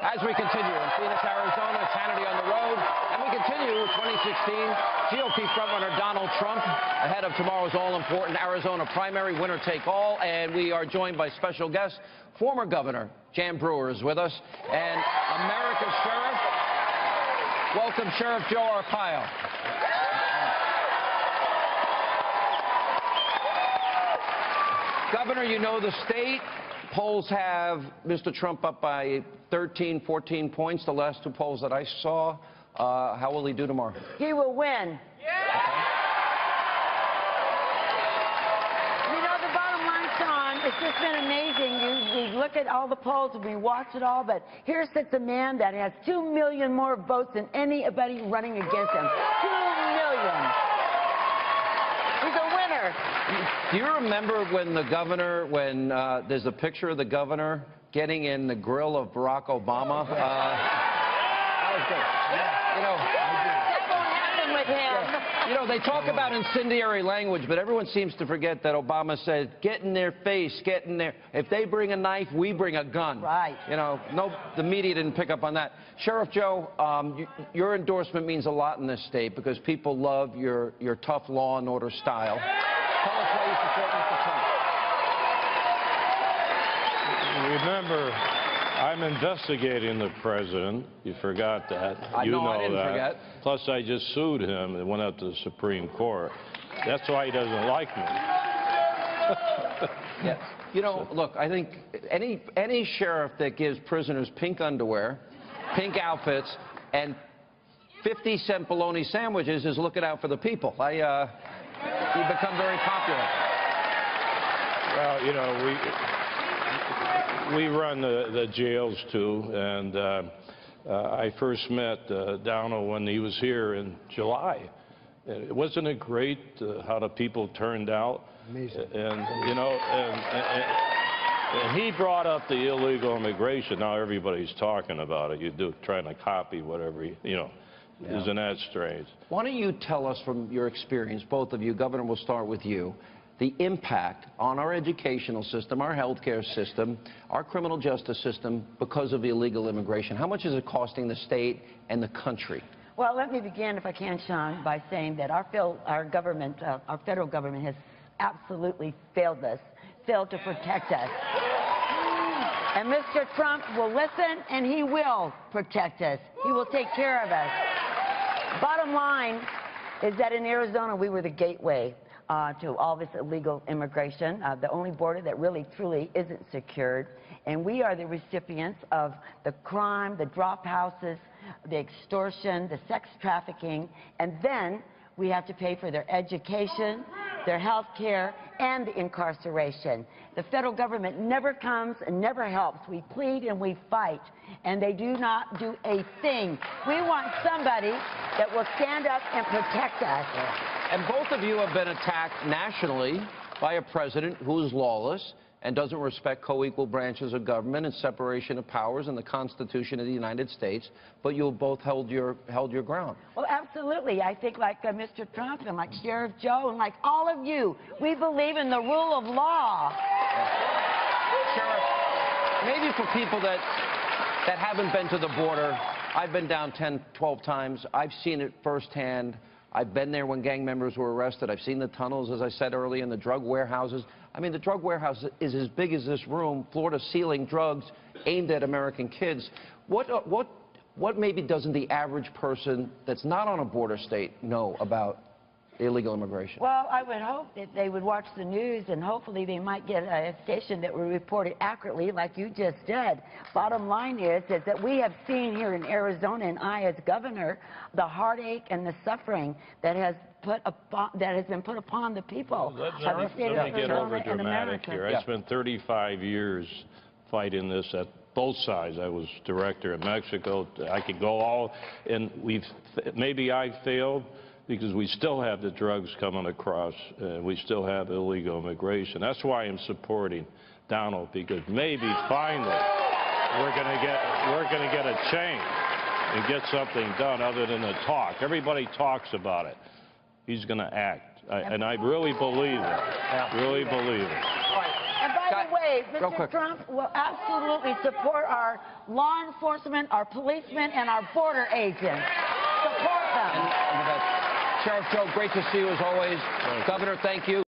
As we continue in Phoenix, Arizona, it's Hannity on the road, and we continue with 2016 GOP frontrunner Donald Trump ahead of tomorrow's all-important Arizona primary, winner-take-all, and we are joined by special guest, former Governor Jan Brewer is with us, and America's Sheriff. Welcome, Sheriff Joe Arpaio. Governor, you know the state. Polls have Mr. Trump up by 13, 14 points, the last two polls that I saw. How will he do tomorrow? He will win. Yeah. Okay. You know, the bottom line, Sean, it's just been amazing. We look at all the polls and we watch it all, but here sits a man that has 2 million more votes than anybody running against him. 2 million. He's a winner. Do you remember when the governor, there's a picture of the governor getting in the grill of Barack Obama? That was good. Yeah. You know, that won't happen with him. You know, they talk about incendiary language, but everyone seems to forget that Obama said, get in their face, get in there. If they bring a knife, we bring a gun. Right. You know, no, the media didn't pick up on that. Sheriff Joe, your endorsement means a lot in this state because people love your tough law and order style. Tell us why you support Mr. Trump. Remember, I'm investigating the president. You forgot that. I didn't that. Forget. Plus, I just sued him and went up to the Supreme Court. That's why he doesn't like me. Yes. You know, look, I think any sheriff that gives prisoners pink underwear, pink outfits, and 50-cent bologna sandwiches is looking out for the people. You become very popular. Well, you know, we run the jails too, and I first met Donald when he was here in July. Wasn't it great how the people turned out? Amazing. And you know, and he brought up the illegal immigration. Now everybody's talking about it. You're trying to copy whatever you know. Yeah. Isn't that strange? Why don't you tell us from your experience, both of you, Governor, we'll start with you, the impact on our educational system, our healthcare system, our criminal justice system because of illegal immigration. How much is it costing the state and the country? Well, let me begin, if I can, Sean, by saying that our federal government has absolutely failed us, failed to protect us. And Mr. Trump will listen, and he will protect us. He will take care of us. Bottom line is that in Arizona, we were the gateway to all this illegal immigration, the only border that really, truly isn't secured. And we are the recipients of the crime, the drop houses, the extortion, the sex trafficking, and then we have to pay for their education, their health care, and the incarceration. The federal government never comes and never helps. We plead and we fight, and they do not do a thing. We want somebody that will stand up and protect us. And both of you have been attacked nationally by a president who is lawless and doesn't respect co-equal branches of government and separation of powers and the Constitution of the United States, but you have both held your ground. Well, absolutely. I think like Mr. Trump and like Sheriff Joe and like all of you, we believe in the rule of law. Sheriff, maybe for people that haven't been to the border, I've been down 10, 12 times. I've seen it firsthand. I've been there when gang members were arrested. I've seen the tunnels, as I said earlier, and the drug warehouses. I mean, the drug warehouse is as big as this room, floor-to-ceiling drugs aimed at American kids. What maybe doesn't the average person that's not on a border state know about illegal immigration? Well, I would hope that they would watch the news, and hopefully they might get a station that would report it accurately like you just did. Bottom line is that we have seen here in Arizona, and I as governor, the heartache and the suffering that has been put upon the people. Let me get over dramatic here. I spent 35 years fighting this at both sides. I was director in Mexico. I could go all, and maybe I failed because we still have the drugs coming across. We still have illegal immigration. That's why I'm supporting Donald, because maybe finally we're going to get a change and get something done other than the talk. Everybody talks about it. He's going to act. And I really believe it. Really believe it. And by the way, say, Real Mr. quick. Trump will absolutely support our law enforcement, our policemen, and our border agents. Support them. Sheriff Joe, great to see you as always. Governor, thank you.